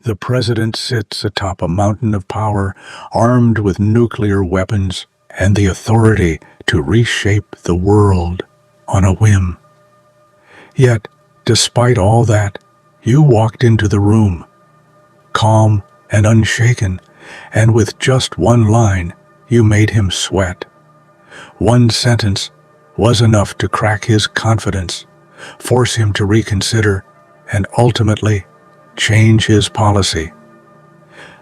The president sits atop a mountain of power, armed with nuclear weapons and the authority to reshape the world on a whim. Yet, despite all that, you walked into the room, calm and unshaken, and with just one line, you made him sweat. One sentence was enough to crack his confidence, force him to reconsider, and ultimately change his policy.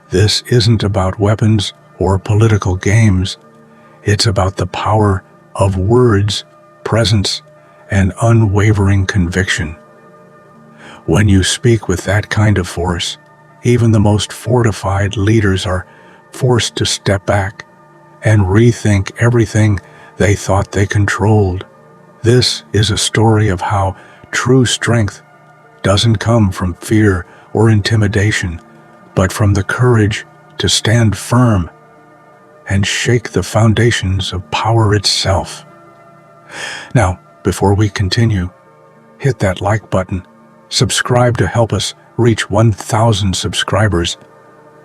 This isn't about weapons or political games. It's about the power of words, presence, and unwavering conviction. When you speak with that kind of force, even the most fortified leaders are forced to step back and rethink everything they thought they controlled. This is a story of how true strength doesn't come from fear or intimidation, but from the courage to stand firm and shake the foundations of power itself. Now, before we continue, hit that like button, subscribe to help us reach 1,000 subscribers,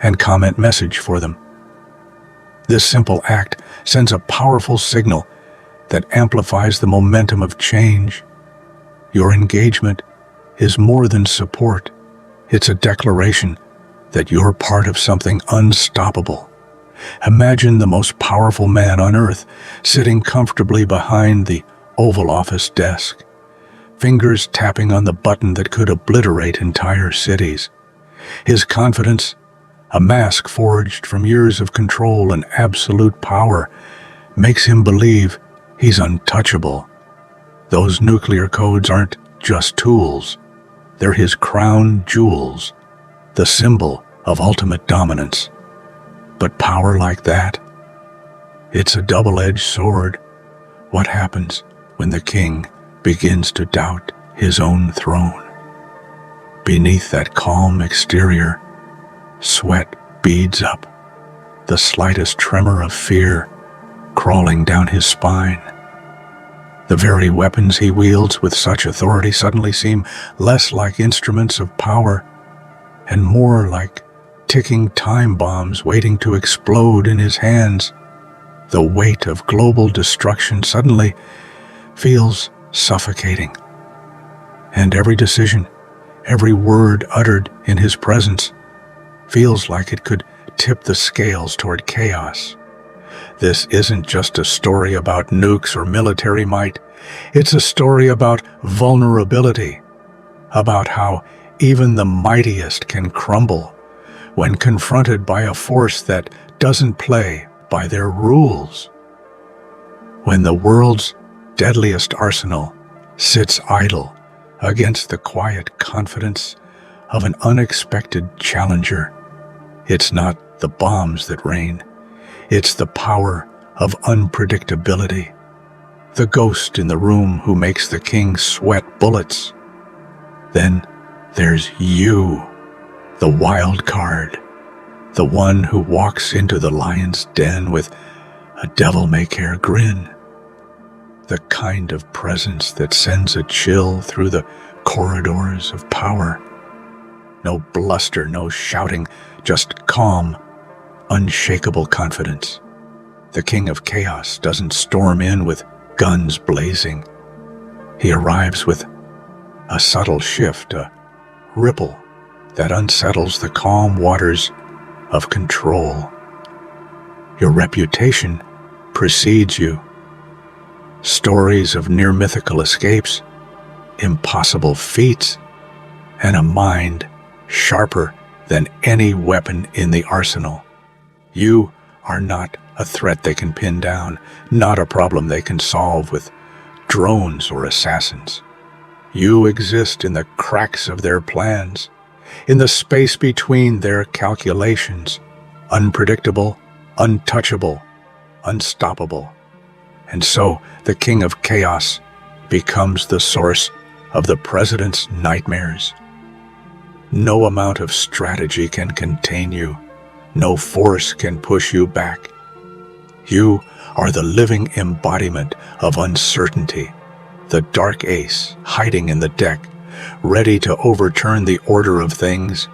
and comment message for them. This simple act sends a powerful signal that amplifies the momentum of change. Your engagement is more than support. It's a declaration that you're part of something unstoppable. Imagine the most powerful man on earth sitting comfortably behind the Oval Office desk, fingers tapping on the button that could obliterate entire cities. His confidence, a mask forged from years of control and absolute power, makes him believe he's untouchable. Those nuclear codes aren't just tools. They're his crown jewels, the symbol of ultimate dominance. But power like that, it's a double-edged sword. What happens when the king begins to doubt his own throne? Beneath that calm exterior, sweat beads up, the slightest tremor of fear crawling down his spine. The very weapons he wields with such authority suddenly seem less like instruments of power and more like ticking time bombs waiting to explode in his hands. The weight of global destruction suddenly feels suffocating. And every decision, every word uttered in his presence feels like it could tip the scales toward chaos. This isn't just a story about nukes or military might. It's a story about vulnerability, about how even the mightiest can crumble when confronted by a force that doesn't play by their rules. When the world's deadliest arsenal sits idle against the quiet confidence of an unexpected challenger, it's not the bombs that reign. It's the power of unpredictability, the ghost in the room who makes the king sweat bullets. Then there's you, the wild card, the one who walks into the lion's den with a devil-may-care grin, the kind of presence that sends a chill through the corridors of power. No bluster, no shouting, just calm, unshakable confidence. The king of chaos doesn't storm in with guns blazing. He arrives with a subtle shift, a ripple that unsettles the calm waters of control. Your reputation precedes you. Stories of near-mythical escapes, impossible feats, and a mind sharper than any weapon in the arsenal. You are not a threat they can pin down, not a problem they can solve with drones or assassins. You exist in the cracks of their plans, in the space between their calculations, unpredictable, untouchable, unstoppable. And so the king of chaos becomes the source of the president's nightmares. No amount of strategy can contain you. No force can push you back. You are the living embodiment of uncertainty, the dark ace hiding in the deck, ready to overturn the order of things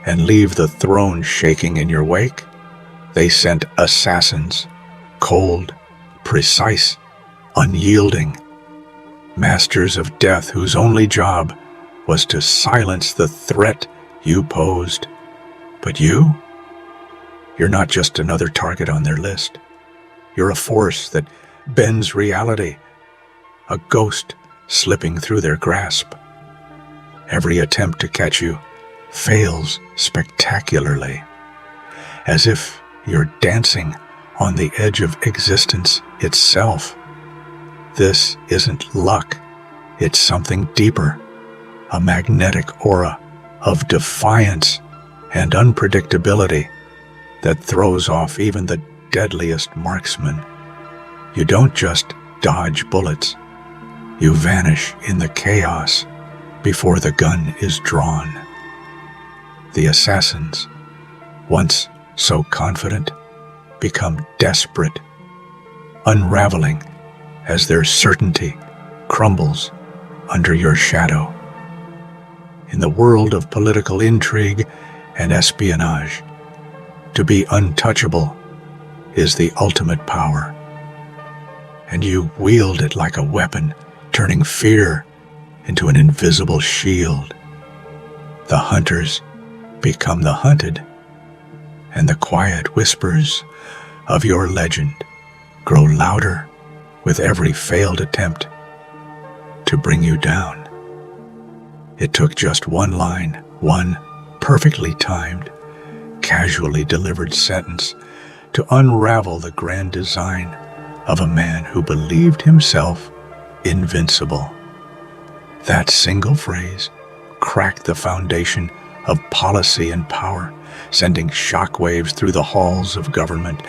and leave the throne shaking in your wake. They sent assassins, cold, precise, unyielding, masters of death whose only job was to silence the threat you posed. But you're not just another target on their list. You're a force that bends reality, a ghost slipping through their grasp. Every attempt to catch you fails spectacularly, as if you're dancing on the edge of existence itself. This isn't luck, it's something deeper, a magnetic aura of defiance and unpredictability that throws off even the deadliest marksman. You don't just dodge bullets, you vanish in the chaos before the gun is drawn. The assassins, once so confident, become desperate, unraveling as their certainty crumbles under your shadow. In the world of political intrigue and espionage, to be untouchable is the ultimate power. And you wield it like a weapon, turning fear into an invisible shield. The hunters become the hunted, and the quiet whispers of your legend grow louder with every failed attempt to bring you down. It took just one line, one perfectly timed, casually delivered sentence to unravel the grand design of a man who believed himself invincible. That single phrase cracked the foundation of policy and power, sending shockwaves through the halls of government.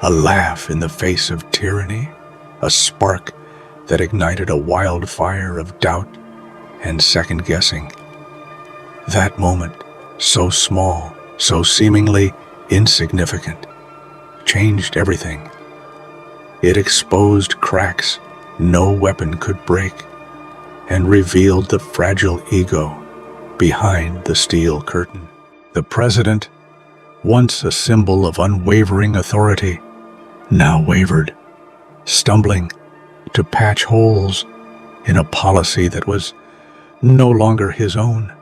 A laugh in the face of tyranny, a spark that ignited a wildfire of doubt and second-guessing. That moment, so small, so seemingly insignificant, changed everything. It exposed cracks no weapon could break and revealed the fragile ego behind the steel curtain. The president, once a symbol of unwavering authority, now wavered, stumbling to patch holes in a policy that was no longer his own.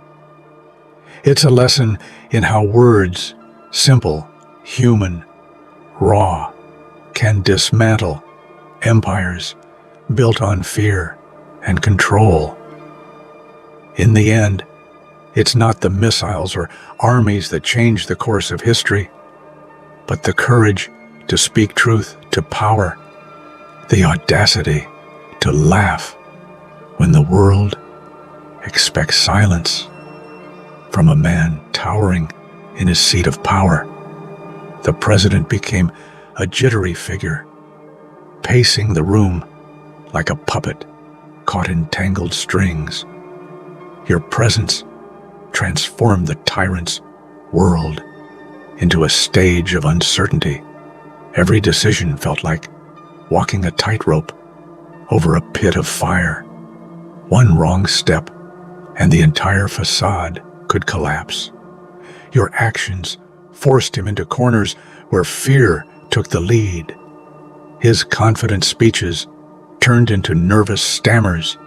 It's a lesson in how words, simple, human, raw, can dismantle empires built on fear and control. In the end, it's not the missiles or armies that change the course of history, but the courage to speak truth to power, the audacity to laugh when the world expects silence. From a man towering in his seat of power, the president became a jittery figure, pacing the room like a puppet caught in tangled strings. Your presence transformed the tyrant's world into a stage of uncertainty. Every decision felt like walking a tightrope over a pit of fire. One wrong step, and the entire facade could collapse. Your actions forced him into corners where fear took the lead. His confident speeches turned into nervous stammers,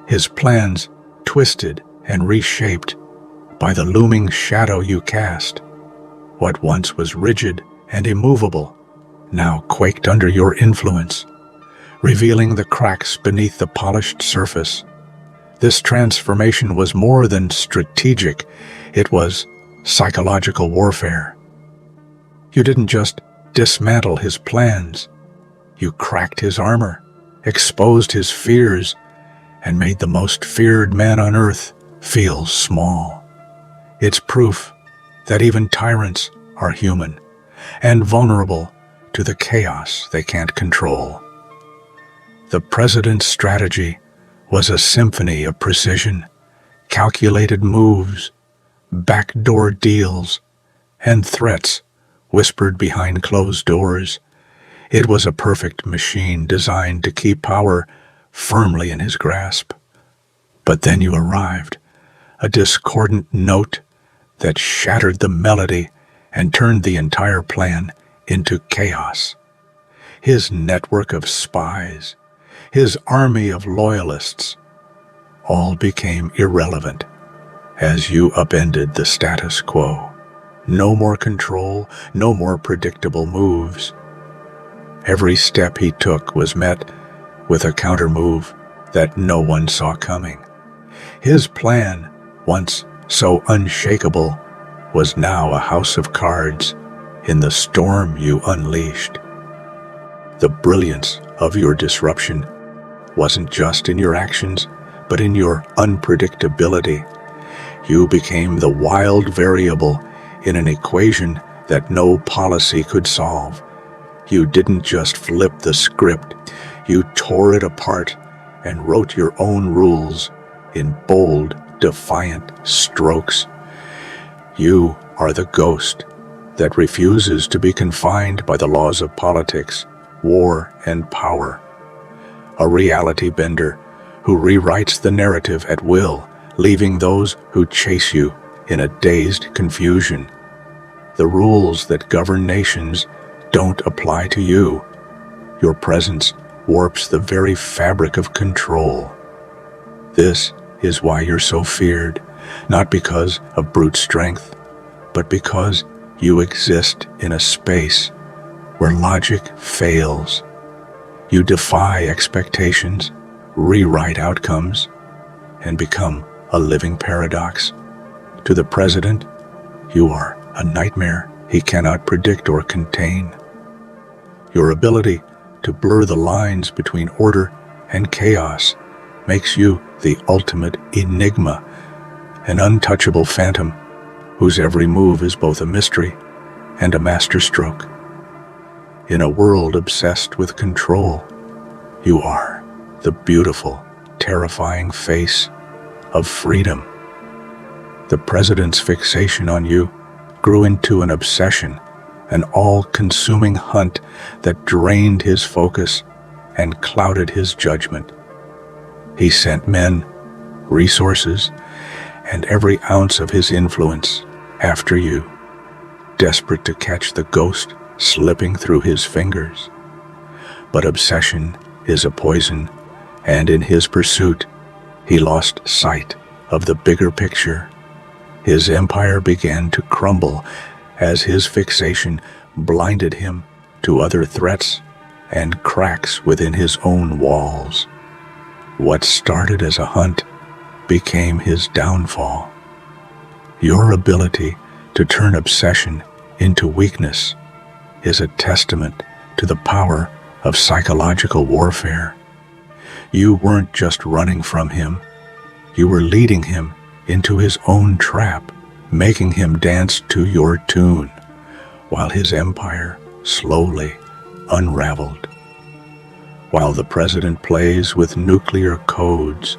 his plans twisted and reshaped by the looming shadow you cast. What once was rigid and immovable now quaked under your influence, revealing the cracks beneath the polished surface. This transformation was more than strategic, it was psychological warfare. You didn't just dismantle his plans, you cracked his armor, exposed his fears, and made the most feared man on earth feel small. It's proof that even tyrants are human and vulnerable to the chaos they can't control. The president's strategy was a symphony of precision, calculated moves, backdoor deals, and threats whispered behind closed doors. It was a perfect machine designed to keep power firmly in his grasp. But then you arrived, a discordant note that shattered the melody and turned the entire plan into chaos. His network of spies, his army of loyalists, all became irrelevant as you upended the status quo. No more control, no more predictable moves. Every step he took was met with a counter-move that no one saw coming. His plan, once so unshakable, was now a house of cards in the storm you unleashed. The brilliance of your disruption wasn't just in your actions, but in your unpredictability. You became the wild variable in an equation that no policy could solve. You didn't just flip the script, you tore it apart and wrote your own rules in bold, defiant strokes. You are the ghost that refuses to be confined by the laws of politics, war, and power. A reality bender who rewrites the narrative at will, leaving those who chase you in a dazed confusion. The rules that govern nations don't apply to you. Your presence warps the very fabric of control. This is why you're so feared, not because of brute strength, but because you exist in a space where logic fails. You defy expectations, rewrite outcomes, and become a living paradox. To the president, you are a nightmare he cannot predict or contain. Your ability to blur the lines between order and chaos makes you the ultimate enigma, an untouchable phantom whose every move is both a mystery and a masterstroke. In a world obsessed with control, you are the beautiful, terrifying face of freedom. The president's fixation on you grew into an obsession, an all-consuming hunt that drained his focus and clouded his judgment. He sent men, resources, and every ounce of his influence after you, desperate to catch the ghost slipping through his fingers. But obsession is a poison, and in his pursuit, he lost sight of the bigger picture. His empire began to crumble as his fixation blinded him to other threats and cracks within his own walls. What started as a hunt became his downfall. Your ability to turn obsession into weakness is a testament to the power of psychological warfare. You weren't just running from him, you were leading him into his own trap, making him dance to your tune, while his empire slowly unraveled. While the president plays with nuclear codes,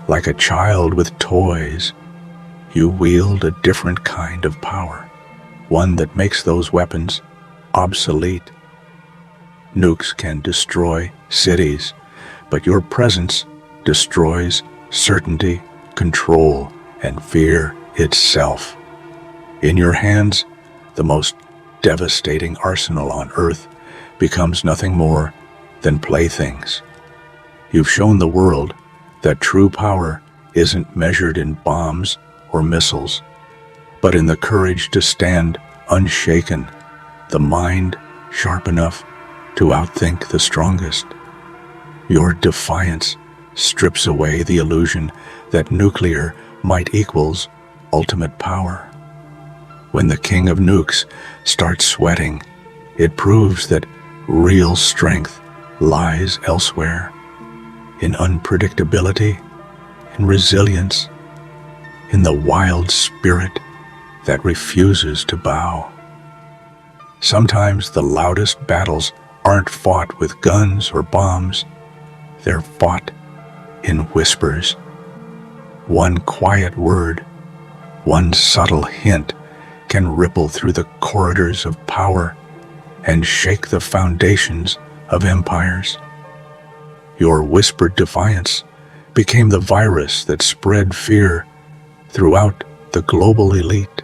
like a child with toys, you wield a different kind of power, one that makes those weapons obsolete. Nukes can destroy cities, but your presence destroys certainty, control, and fear itself. In your hands, the most devastating arsenal on Earth becomes nothing more than playthings. You've shown the world that true power isn't measured in bombs or missiles, but in the courage to stand unshaken, the mind sharp enough to outthink the strongest. Your defiance strips away the illusion that nuclear might equals ultimate power. When the king of nukes starts sweating, it proves that real strength lies elsewhere, in unpredictability, in resilience, in the wild spirit that refuses to bow. Sometimes the loudest battles aren't fought with guns or bombs, they're fought in whispers. One quiet word, one subtle hint can ripple through the corridors of power and shake the foundations of empires. Your whispered defiance became the virus that spread fear throughout the global elite.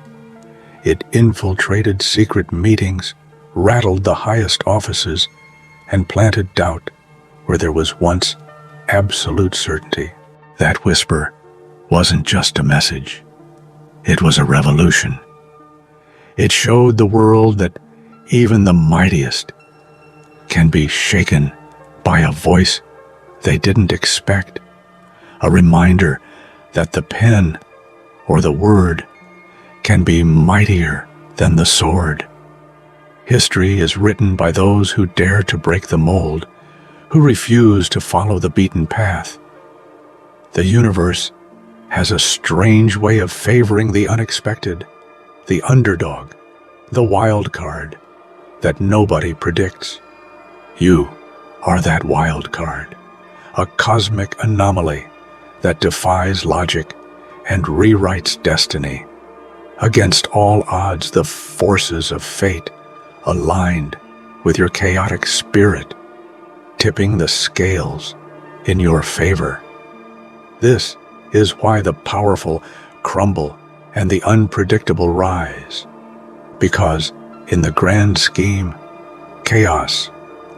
It infiltrated secret meetings, rattled the highest offices, and planted doubt where there was once absolute certainty. That whisper wasn't just a message. It was a revolution. It showed the world that even the mightiest can be shaken by a voice they didn't expect, a reminder that the pen or the word can be mightier than the sword. History is written by those who dare to break the mold, who refuse to follow the beaten path. The universe has a strange way of favoring the unexpected, the underdog, the wild card that nobody predicts. You are that wild card, a cosmic anomaly that defies logic and rewrites destiny. Against all odds, the forces of fate aligned with your chaotic spirit, tipping the scales in your favor. This is why the powerful crumble and the unpredictable rise. Because in the grand scheme, chaos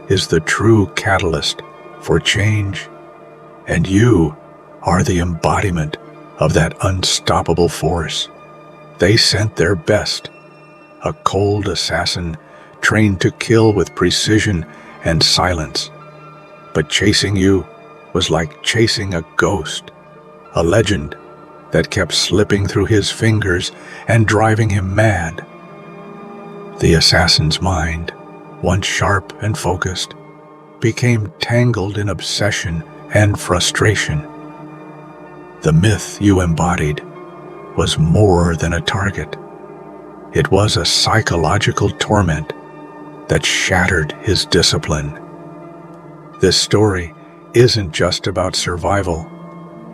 is the true catalyst for change, and you are the embodiment of that unstoppable force. They sent their best, a cold assassin trained to kill with precision and silence. But chasing you was like chasing a ghost, a legend that kept slipping through his fingers and driving him mad. The assassin's mind, once sharp and focused, became tangled in obsession and frustration. The myth you embodied was more than a target. It was a psychological torment that shattered his discipline. This story isn't just about survival.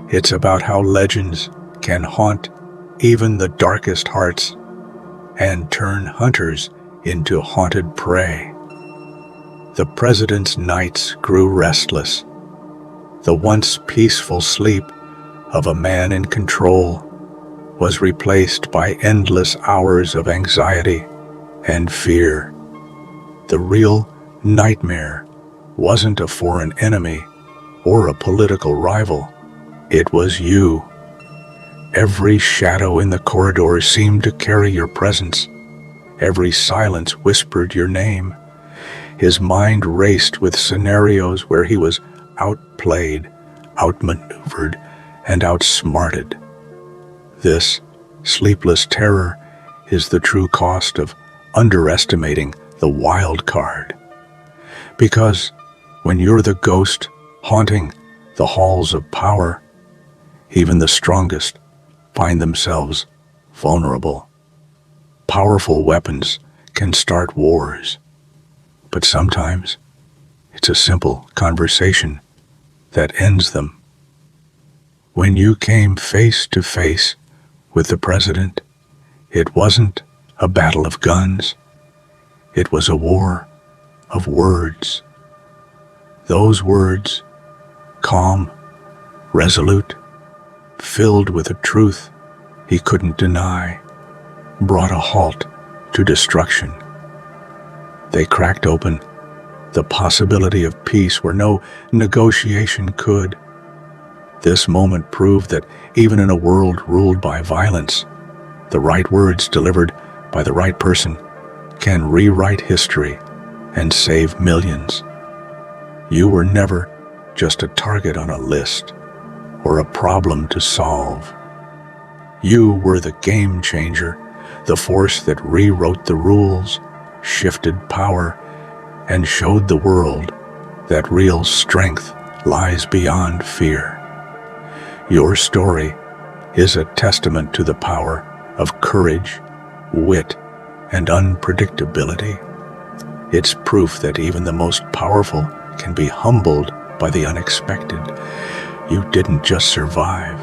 It's about how legends can haunt even the darkest hearts and turn hunters into haunted prey. The president's nights grew restless. The once peaceful sleep of a man in control was replaced by endless hours of anxiety and fear. The real nightmare wasn't a foreign enemy or a political rival. It was you. Every shadow in the corridor seemed to carry your presence. Every silence whispered your name. His mind raced with scenarios where he was outplayed, outmaneuvered, and outsmarted. This sleepless terror is the true cost of underestimating the wild card. Because when you're the ghost haunting the halls of power, even the strongest find themselves vulnerable. Powerful weapons can start wars, but sometimes it's a simple conversation that ends them. When you came face to face with the president, it wasn't a battle of guns. It was a war of words. Those words, calm, resolute, filled with a truth he couldn't deny, brought a halt to destruction. They cracked open the possibility of peace where no negotiation could. This moment proved that even in a world ruled by violence, the right words delivered by the right person can rewrite history and save millions. You were never just a target on a list or a problem to solve. You were the game changer, the force that rewrote the rules, shifted power, and showed the world that real strength lies beyond fear. Your story is a testament to the power of courage, wit, and unpredictability. It's proof that even the most powerful can be humbled by the unexpected. You didn't just survive,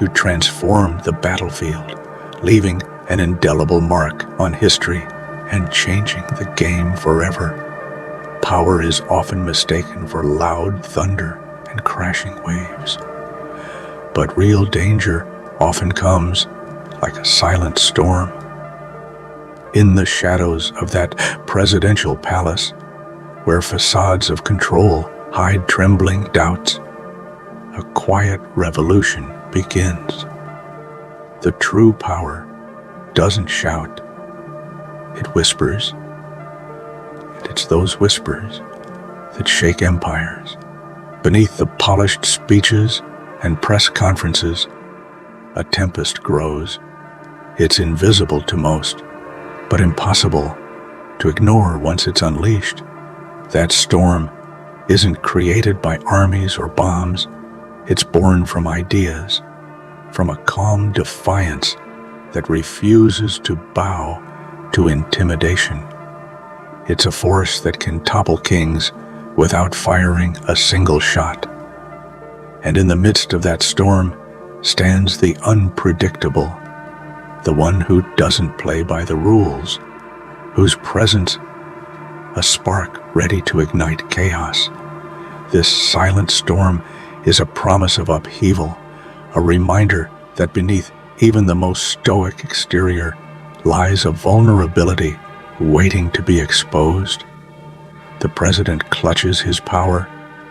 you transformed the battlefield, leaving an indelible mark on history and changing the game forever. Power is often mistaken for loud thunder and crashing waves. But real danger often comes like a silent storm. In the shadows of that presidential palace, where facades of control hide trembling doubts, a quiet revolution begins. The true power doesn't shout, it whispers. And it's those whispers that shake empires. Beneath the polished speeches and press conferences, a tempest grows. It's invisible to most, but impossible to ignore once it's unleashed. That storm isn't created by armies or bombs. It's born from ideas, from a calm defiance that refuses to bow to intimidation. It's a force that can topple kings without firing a single shot. And in the midst of that storm stands the unpredictable, the one who doesn't play by the rules, whose presence a spark ready to ignite chaos. This silent storm is a promise of upheaval, a reminder that beneath even the most stoic exterior lies a vulnerability waiting to be exposed. The president clutches his power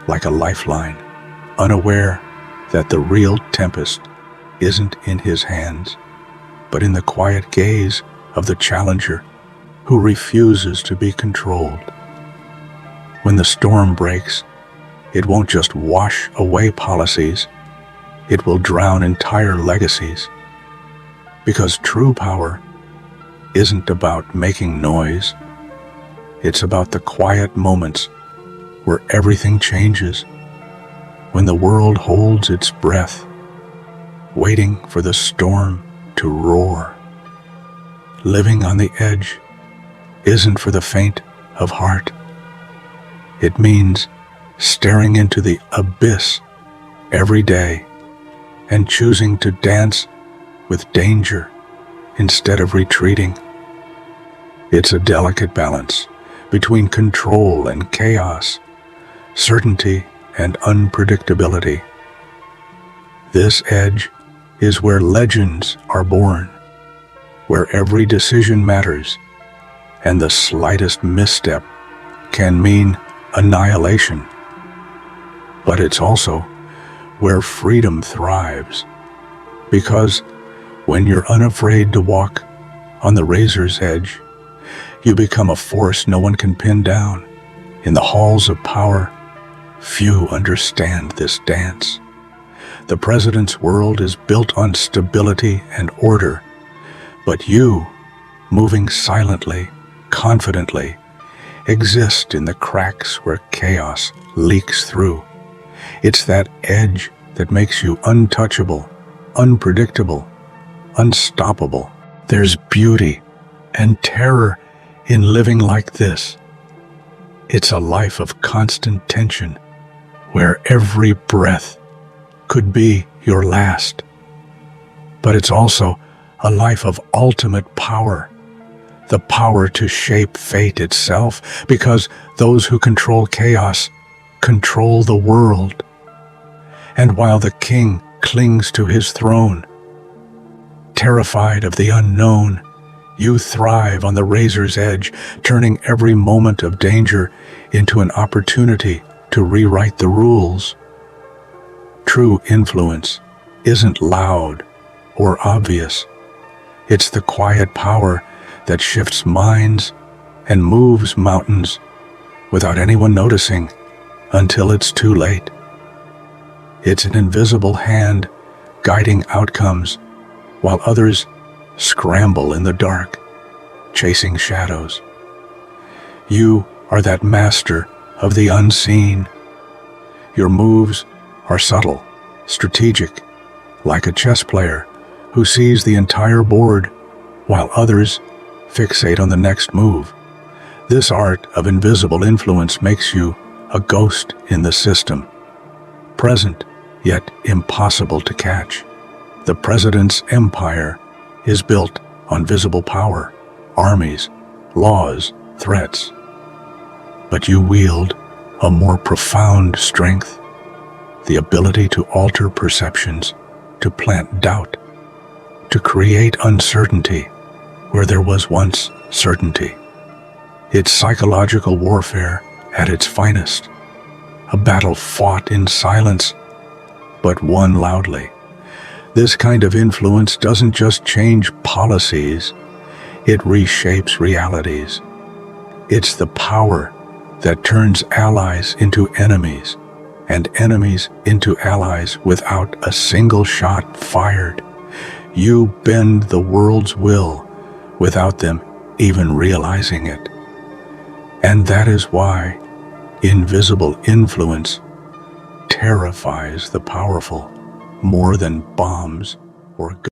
like a lifeline, unaware that the real tempest isn't in his hands, but in the quiet gaze of the challenger who refuses to be controlled. When the storm breaks, it won't just wash away policies, it will drown entire legacies. Because true power isn't about making noise, it's about the quiet moments where everything changes, when the world holds its breath, waiting for the storm to roar. Living on the edge isn't for the faint of heart. It means staring into the abyss every day and choosing to dance with danger instead of retreating. It's a delicate balance between control and chaos, certainty and unpredictability. This edge is where legends are born, where every decision matters, and the slightest misstep can mean annihilation. But it's also where freedom thrives, because when you're unafraid to walk on the razor's edge, you become a force no one can pin down. In the halls of power, few understand this dance. The president's world is built on stability and order, but you, moving silently, confidently, exist in the cracks where chaos leaks through. It's that edge that makes you untouchable, unpredictable, unstoppable. There's beauty and terror in living like this. It's a life of constant tension, where every breath could be your last. But it's also a life of ultimate power, the power to shape fate itself, because those who control chaos control the world. And while the king clings to his throne, terrified of the unknown, you thrive on the razor's edge, turning every moment of danger into an opportunity to rewrite the rules. True influence isn't loud or obvious. It's the quiet power that shifts minds and moves mountains without anyone noticing until it's too late. It's an invisible hand guiding outcomes while others scramble in the dark, chasing shadows. You are that master of the unseen. Your moves are subtle, strategic, like a chess player who sees the entire board while others fixate on the next move. This art of invisible influence makes you a ghost in the system, present yet impossible to catch. The president's empire is built on visible power, armies, laws, threats. But you wield a more profound strength, the ability to alter perceptions, to plant doubt, to create uncertainty where there was once certainty. It's psychological warfare at its finest, a battle fought in silence, but won loudly. This kind of influence doesn't just change policies, it reshapes realities. It's the power that turns allies into enemies, and enemies into allies without a single shot fired. You bend the world's will without them even realizing it. And that is why invisible influence terrifies the powerful more than bombs or guns.